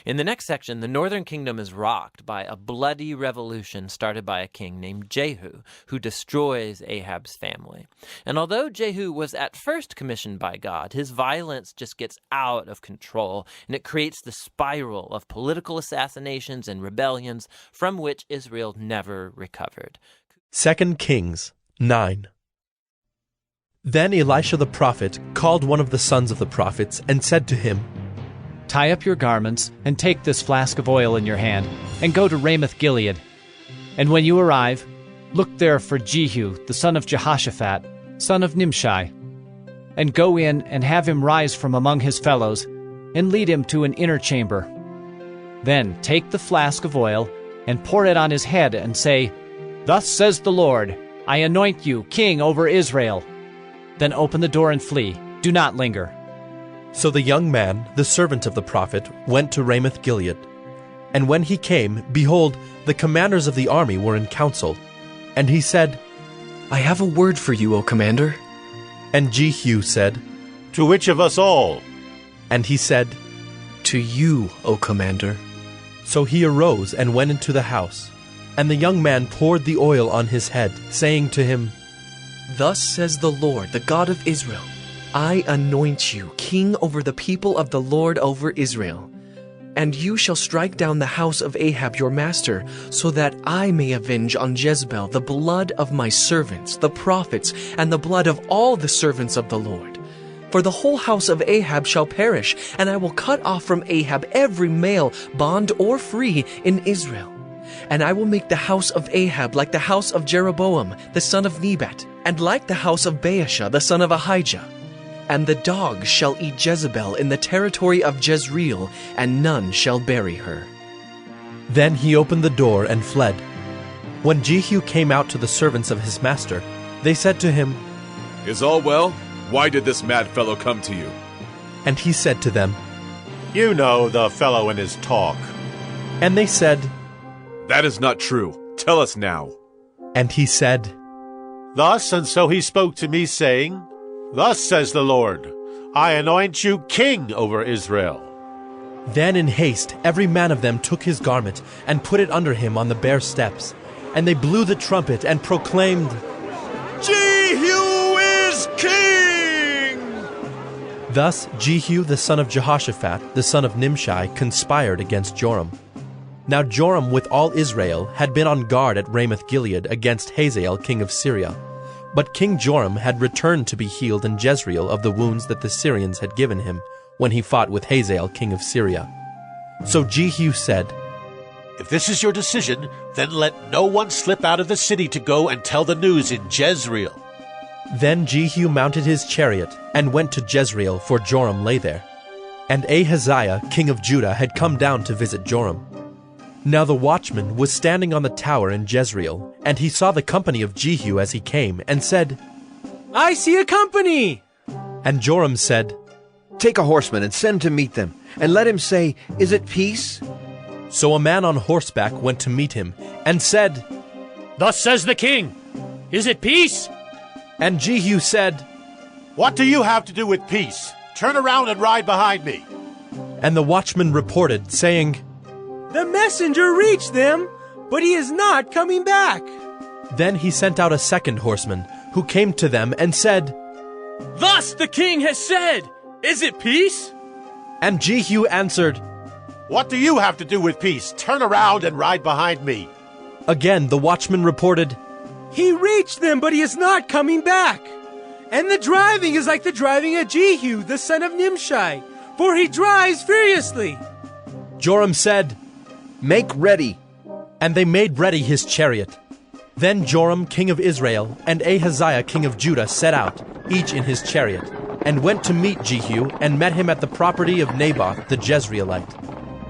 In the next section, the northern kingdom is rocked by a bloody revolution started by a king named Jehu, who destroys Ahab's family. And although Jehu was at first commissioned by God, his violence just gets out of control, and it creates the spiral of political assassinations and rebellions from which Israel never recovered. 2 Kings 9. Then Elisha the prophet called one of the sons of the prophets and said to him, "Tie up your garments and take this flask of oil in your hand and go to Ramoth-Gilead. And when you arrive, look there for Jehu, the son of Jehoshaphat, son of Nimshi, and go in and have him rise from among his fellows and lead him to an inner chamber. Then take the flask of oil and pour it on his head and say, 'Thus says the Lord, I anoint you king over Israel.' Then open the door and flee. Do not linger." So the young man, the servant of the prophet, went to Ramoth-Gilead. And when he came, behold, the commanders of the army were in council. And he said, "I have a word for you, O commander." And Jehu said, "To which of us all?" And he said, "To you, O commander." So he arose and went into the house. And the young man poured the oil on his head, saying to him, "Thus says the Lord, the God of Israel, I anoint you king over the people of the Lord over Israel. And you shall strike down the house of Ahab your master, so that I may avenge on Jezebel the blood of my servants, the prophets, and the blood of all the servants of the Lord. For the whole house of Ahab shall perish, and I will cut off from Ahab every male, bond or free, in Israel. And I will make the house of Ahab like the house of Jeroboam, the son of Nebat, and like the house of Baasha, the son of Ahijah. And the dogs shall eat Jezebel in the territory of Jezreel, and none shall bury her." Then he opened the door and fled. When Jehu came out to the servants of his master, they said to him, "Is all well? Why did this mad fellow come to you?" And he said to them, You know the fellow and his talk. And they said, "That is not true. Tell us now." And he said, Thus and so he spoke to me, saying, Thus says the Lord, I anoint you king over Israel. Then in haste every man of them took his garment and put it under him on the bare steps. And they blew the trumpet and proclaimed, Jehu is king! Thus Jehu the son of Jehoshaphat, the son of Nimshi, conspired against Joram. Now Joram with all Israel had been on guard at Ramoth-Gilead against Hazael king of Syria. But King Joram had returned to be healed in Jezreel of the wounds that the Syrians had given him when he fought with Hazael king of Syria. So Jehu said, If this is your decision, then let no one slip out of the city to go and tell the news in Jezreel. Then Jehu mounted his chariot and went to Jezreel, for Joram lay there. And Ahaziah king of Judah had come down to visit Joram. Now the watchman was standing on the tower in Jezreel, and he saw the company of Jehu as he came, and said, I see a company! And Joram said, Take a horseman and send to meet them, and let him say, Is it peace? So a man on horseback went to meet him, and said, Thus says the king, Is it peace? And Jehu said, What do you have to do with peace? Turn around and ride behind me. And the watchman reported, saying, The messenger reached them, but he is not coming back. Then he sent out a second horseman, who came to them and said, Thus the king has said, Is it peace? And Jehu answered, What do you have to do with peace? Turn around and ride behind me. Again the watchman reported, He reached them, but he is not coming back. And the driving is like the driving of Jehu, the son of Nimshi, for he drives furiously. Joram said, Make ready. And they made ready his chariot. Then Joram king of Israel and Ahaziah king of Judah set out, each in his chariot, and went to meet Jehu, and met him at the property of Naboth the Jezreelite.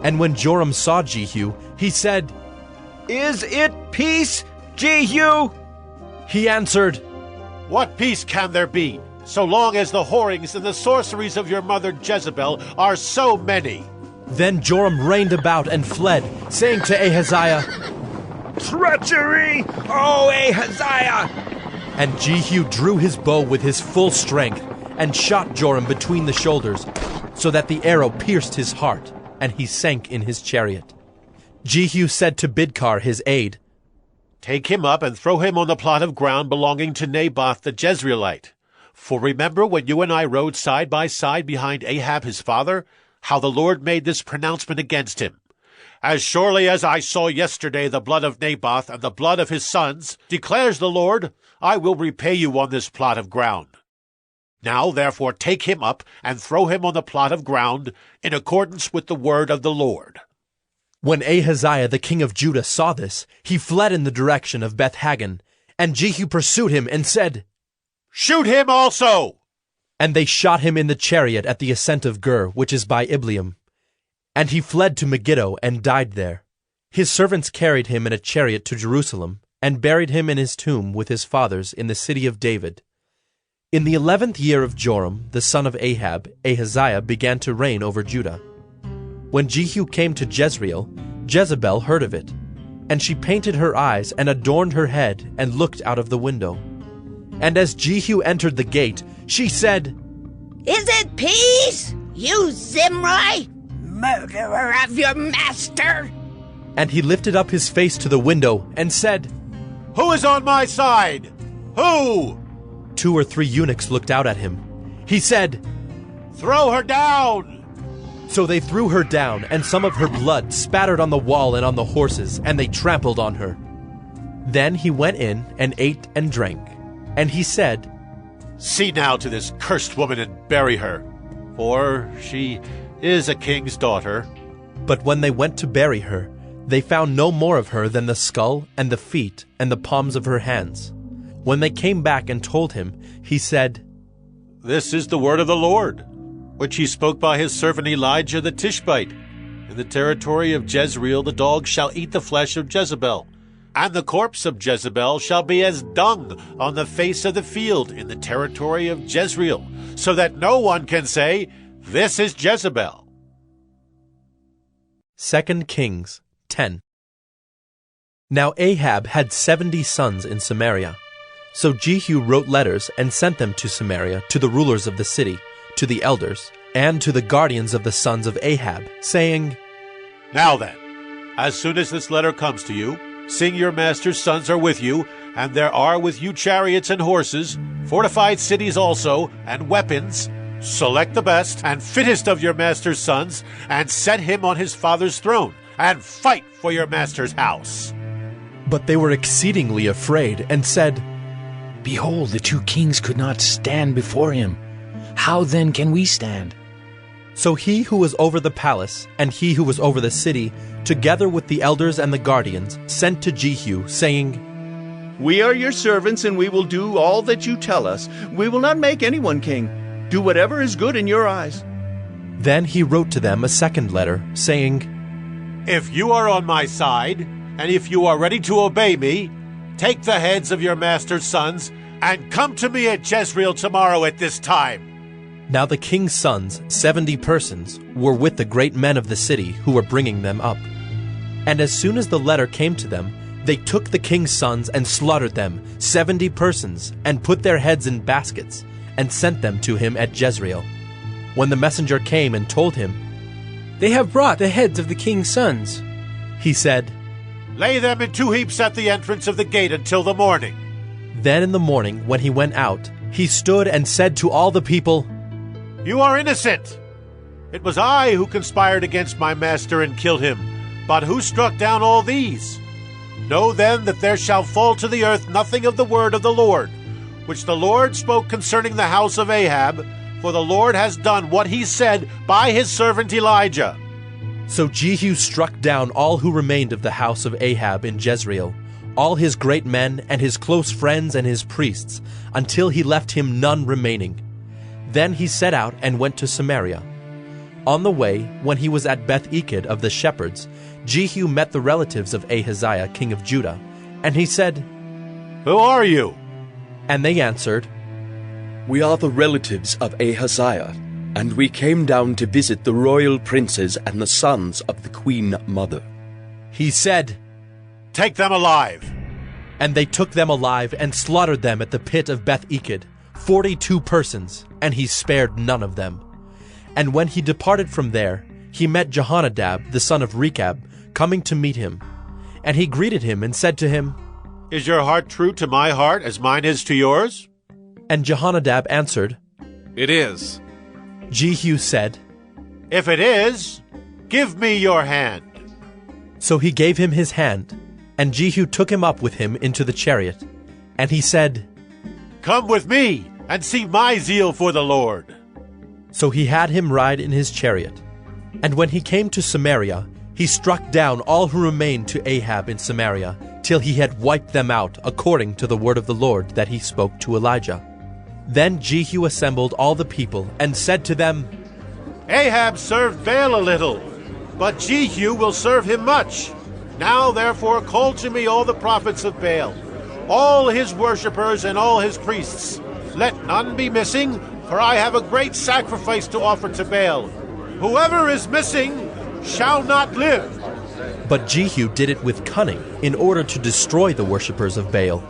And when Joram saw Jehu, he said, Is it peace, Jehu? He answered, What peace can there be, so long as the whorings and the sorceries of your mother Jezebel are so many? Then Joram reined about and fled, saying to Ahaziah, Treachery, O Ahaziah! And Jehu drew his bow with his full strength, and shot Joram between the shoulders, so that the arrow pierced his heart. and he sank in his chariot. Jehu said to Bidkar his aide, Take him up and throw him on the plot of ground belonging to Naboth the Jezreelite. For remember when you and I rode side by side behind Ahab his father, how the Lord made this pronouncement against him. As surely as I saw yesterday the blood of Naboth and the blood of his sons, declares the Lord, I will repay you on this plot of ground. Now therefore take him up and throw him on the plot of ground in accordance with the word of the Lord. When Ahaziah the king of Judah saw this, he fled in the direction of Beth-Hagan, and Jehu pursued him and said, Shoot him also! And they shot him in the chariot at the ascent of Gur, which is by Ibleam. And he fled to Megiddo and died there. His servants carried him in a chariot to Jerusalem, and buried him in his tomb with his fathers in the city of David. In the 11th year of Joram, the son of Ahab, Ahaziah began to reign over Judah. When Jehu came to Jezreel, Jezebel heard of it, and she painted her eyes and adorned her head and looked out of the window. And as Jehu entered the gate, she said, Is it peace, you Zimri, murderer of your master? And he lifted up his face to the window and said, Who is on my side? Who? 2 or 3 eunuchs looked out at him. He said, Throw her down! So they threw her down, and some of her blood spattered on the wall and on the horses, and they trampled on her. Then he went in and ate and drank. And he said, See now to this cursed woman and bury her, for she is a king's daughter. But when they went to bury her, they found no more of her than the skull and the feet and the palms of her hands. When they came back and told him, he said, This is the word of the Lord, which he spoke by his servant Elijah the Tishbite. In the territory of Jezreel the dogs shall eat the flesh of Jezebel, and the corpse of Jezebel shall be as dung on the face of the field in the territory of Jezreel, so that no one can say, This is Jezebel. 2 Kings 10. Now Ahab had 70 sons in Samaria. So Jehu wrote letters and sent them to Samaria, to the rulers of the city, to the elders, and to the guardians of the sons of Ahab, saying, Now then, as soon as this letter comes to you, seeing your master's sons are with you, and there are with you chariots and horses, fortified cities also, and weapons, select the best and fittest of your master's sons, and set him on his father's throne, and fight for your master's house. But they were exceedingly afraid, and said, Behold, the 2 kings could not stand before him. How then can we stand? So he who was over the palace, and he who was over the city, together with the elders and the guardians, sent to Jehu, saying, We are your servants, and we will do all that you tell us. We will not make anyone king. Do whatever is good in your eyes. Then he wrote to them a second letter, saying, If you are on my side, and if you are ready to obey me, take the heads of your master's sons, and come to me at Jezreel tomorrow at this time. Now the king's sons, 70 persons, were with the great men of the city who were bringing them up. And as soon as the letter came to them, they took the king's sons and slaughtered them, 70 persons, and put their heads in baskets, and sent them to him at Jezreel. When the messenger came and told him, They have brought the heads of the king's sons, he said, Lay them in 2 heaps at the entrance of the gate until the morning. Then in the morning, when he went out, he stood and said to all the people, You are innocent. It was I who conspired against my master and killed him. But who struck down all these? Know then that there shall fall to the earth nothing of the word of the Lord, which the Lord spoke concerning the house of Ahab, for the Lord has done what he said by his servant Elijah. So Jehu struck down all who remained of the house of Ahab in Jezreel, all his great men and his close friends and his priests, until he left him none remaining. Then he set out and went to Samaria. On the way, when he was at Beth-Eked of the shepherds, Jehu met the relatives of Ahaziah, king of Judah, and he said, Who are you? And they answered, We are the relatives of Ahaziah, and we came down to visit the royal princes and the sons of the queen mother. He said, Take them alive. And they took them alive and slaughtered them at the pit of Beth-Eked, 42 persons, and he spared none of them. And when he departed from there, he met Jehonadab the son of Rechab coming to meet him. And he greeted him and said to him, Is your heart true to my heart as mine is to yours? And Jehonadab answered, It is. Jehu said, If it is, give me your hand. So he gave him his hand, and Jehu took him up with him into the chariot. And he said, Come with me, and see my zeal for the Lord. So he had him ride in his chariot. And when he came to Samaria, he struck down all who remained to Ahab in Samaria, till he had wiped them out, according to the word of the Lord that he spoke to Elijah. Then Jehu assembled all the people, and said to them, Ahab served Baal a little, but Jehu will serve him much. Now therefore call to me all the prophets of Baal, all his worshippers and all his priests. Let none be missing, for I have a great sacrifice to offer to Baal. Whoever is missing shall not live. But Jehu did it with cunning, in order to destroy the worshippers of Baal.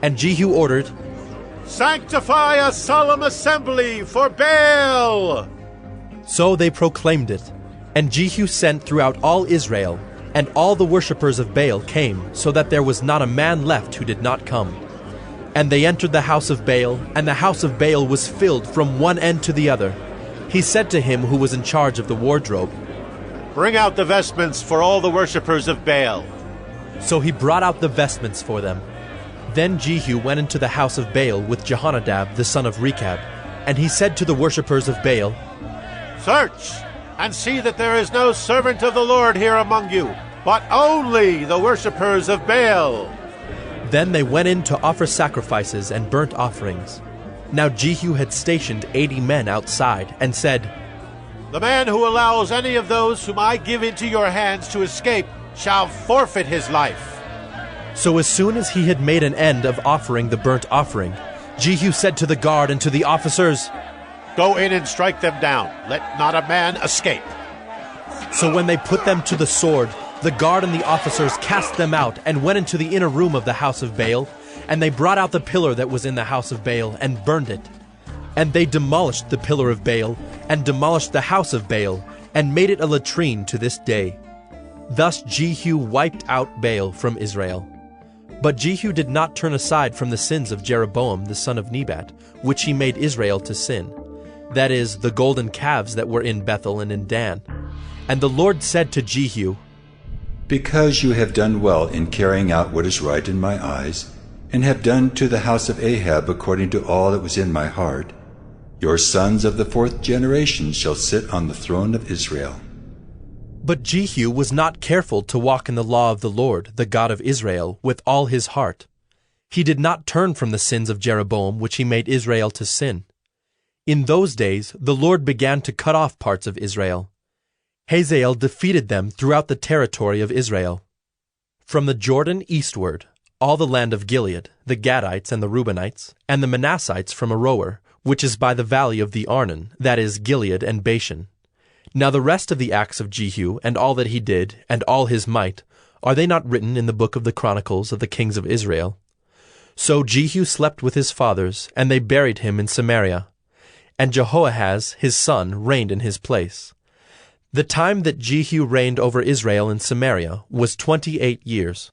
And Jehu ordered, Sanctify a solemn assembly for Baal! So they proclaimed it. And Jehu sent throughout all Israel, and all the worshippers of Baal came, so that there was not a man left who did not come. And they entered the house of Baal, and the house of Baal was filled from one end to the other. He said to him who was in charge of the wardrobe, Bring out the vestments for all the worshippers of Baal. So he brought out the vestments for them. Then Jehu went into the house of Baal with Jehonadab the son of Rechab, and he said to the worshippers of Baal, Search, and see that there is no servant of the Lord here among you, but only the worshippers of Baal. Then they went in to offer sacrifices and burnt offerings. Now Jehu had stationed 80 men outside, and said, The man who allows any of those whom I give into your hands to escape shall forfeit his life. So as soon as he had made an end of offering the burnt offering, Jehu said to the guard and to the officers, Go in and strike them down. Let not a man escape. So when they put them to the sword, the guard and the officers cast them out and went into the inner room of the house of Baal, and they brought out the pillar that was in the house of Baal and burned it. And they demolished the pillar of Baal and demolished the house of Baal and made it a latrine to this day. Thus Jehu wiped out Baal from Israel. But Jehu did not turn aside from the sins of Jeroboam the son of Nebat, which he made Israel to sin, that is, the golden calves that were in Bethel and in Dan. And the Lord said to Jehu, Because you have done well in carrying out what is right in my eyes, and have done to the house of Ahab according to all that was in my heart, your sons of the 4th generation shall sit on the throne of Israel. But Jehu was not careful to walk in the law of the Lord, the God of Israel, with all his heart. He did not turn from the sins of Jeroboam, which he made Israel to sin. In those days the Lord began to cut off parts of Israel. Hazael defeated them throughout the territory of Israel. From the Jordan eastward, all the land of Gilead, the Gadites and the Reubenites, and the Manassites from Aroer, which is by the valley of the Arnon, that is, Gilead and Bashan. Now the rest of the acts of Jehu, and all that he did, and all his might, are they not written in the book of the Chronicles of the kings of Israel? So Jehu slept with his fathers, and they buried him in Samaria. And Jehoahaz his son reigned in his place. The time that Jehu reigned over Israel in Samaria was 28 years.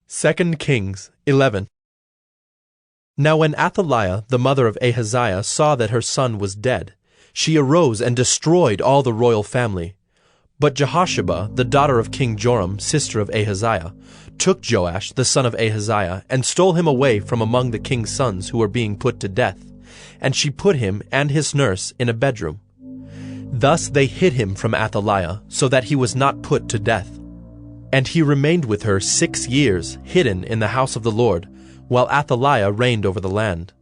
2 Kings 11. Now when Athaliah, the mother of Ahaziah, saw that her son was dead, she arose and destroyed all the royal family. But Jehosheba, the daughter of King Joram, sister of Ahaziah, took Joash, the son of Ahaziah, and stole him away from among the king's sons who were being put to death, and she put him and his nurse in a bedroom. Thus they hid him from Athaliah, so that he was not put to death. And he remained with her 6 years, hidden in the house of the Lord, while Athaliah reigned over the land.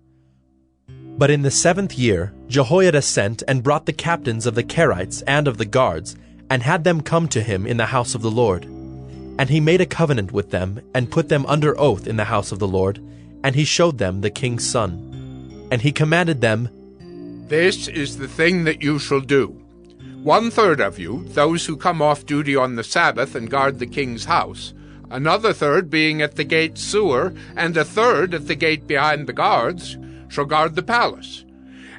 But in the 7th year Jehoiada sent and brought the captains of the Kerites and of the guards, and had them come to him in the house of the Lord. And he made a covenant with them, and put them under oath in the house of the Lord, and he showed them the king's son. And he commanded them, This is the thing that you shall do. 1/3 of you, those who come off duty on the Sabbath and guard the king's house, another third being at the gate sewer, and a third at the gate behind the guards, shall guard the palace.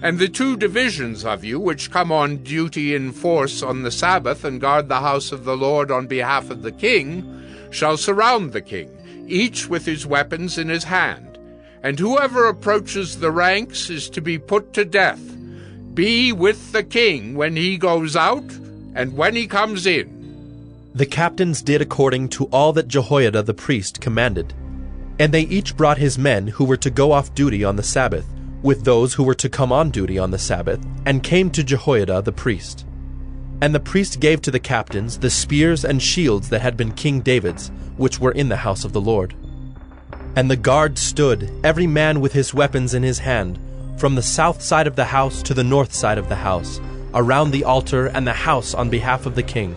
And the 2 divisions of you which come on duty in force on the Sabbath and guard the house of the Lord on behalf of the king shall surround the king, each with his weapons in his hand. And whoever approaches the ranks is to be put to death. Be with the king when he goes out and when he comes in." The captains did according to all that Jehoiada the priest commanded. And they each brought his men who were to go off duty on the Sabbath, with those who were to come on duty on the Sabbath, and came to Jehoiada the priest. And the priest gave to the captains the spears and shields that had been King David's, which were in the house of the Lord. And the guard stood, every man with his weapons in his hand, from the south side of the house to the north side of the house, around the altar and the house on behalf of the king.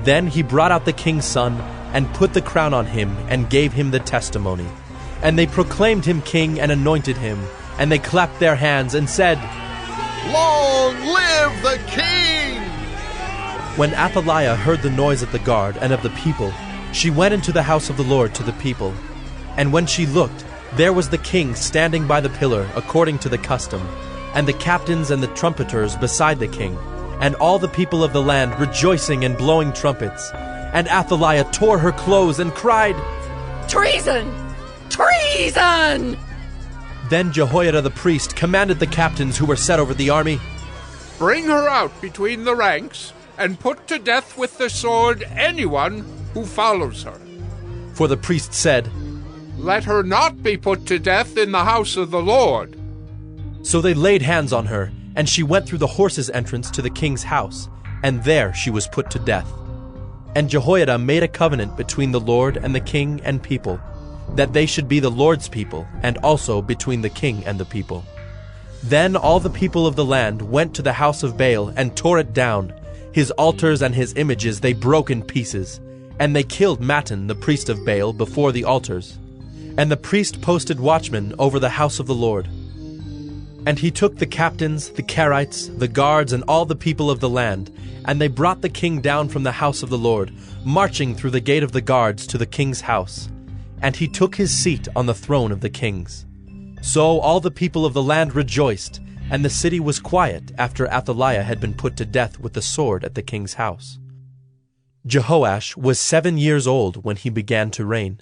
Then he brought out the king's son, and put the crown on him, and gave him the testimony. And they proclaimed him king and anointed him, and they clapped their hands and said, "Long live the king!" When Athaliah heard the noise of the guard and of the people, she went into the house of the Lord to the people. And when she looked, there was the king standing by the pillar according to the custom, and the captains and the trumpeters beside the king, and all the people of the land rejoicing and blowing trumpets. And Athaliah tore her clothes and cried, "Treason! Treason!" Then Jehoiada the priest commanded the captains who were set over the army, "Bring her out between the ranks, and put to death with the sword anyone who follows her." For the priest said, "Let her not be put to death in the house of the Lord." So they laid hands on her, and she went through the horses' entrance to the king's house, and there she was put to death. And Jehoiada made a covenant between the Lord and the king and people, that they should be the Lord's people, and also between the king and the people. Then all the people of the land went to the house of Baal and tore it down. His altars and his images they broke in pieces, and they killed Mattan the priest of Baal before the altars. And the priest posted watchmen over the house of the Lord. And he took the captains, the Carites, the guards, and all the people of the land, and they brought the king down from the house of the Lord, marching through the gate of the guards to the king's house. And he took his seat on the throne of the kings. So all the people of the land rejoiced, and the city was quiet after Athaliah had been put to death with the sword at the king's house. Jehoash was 7 years old when he began to reign,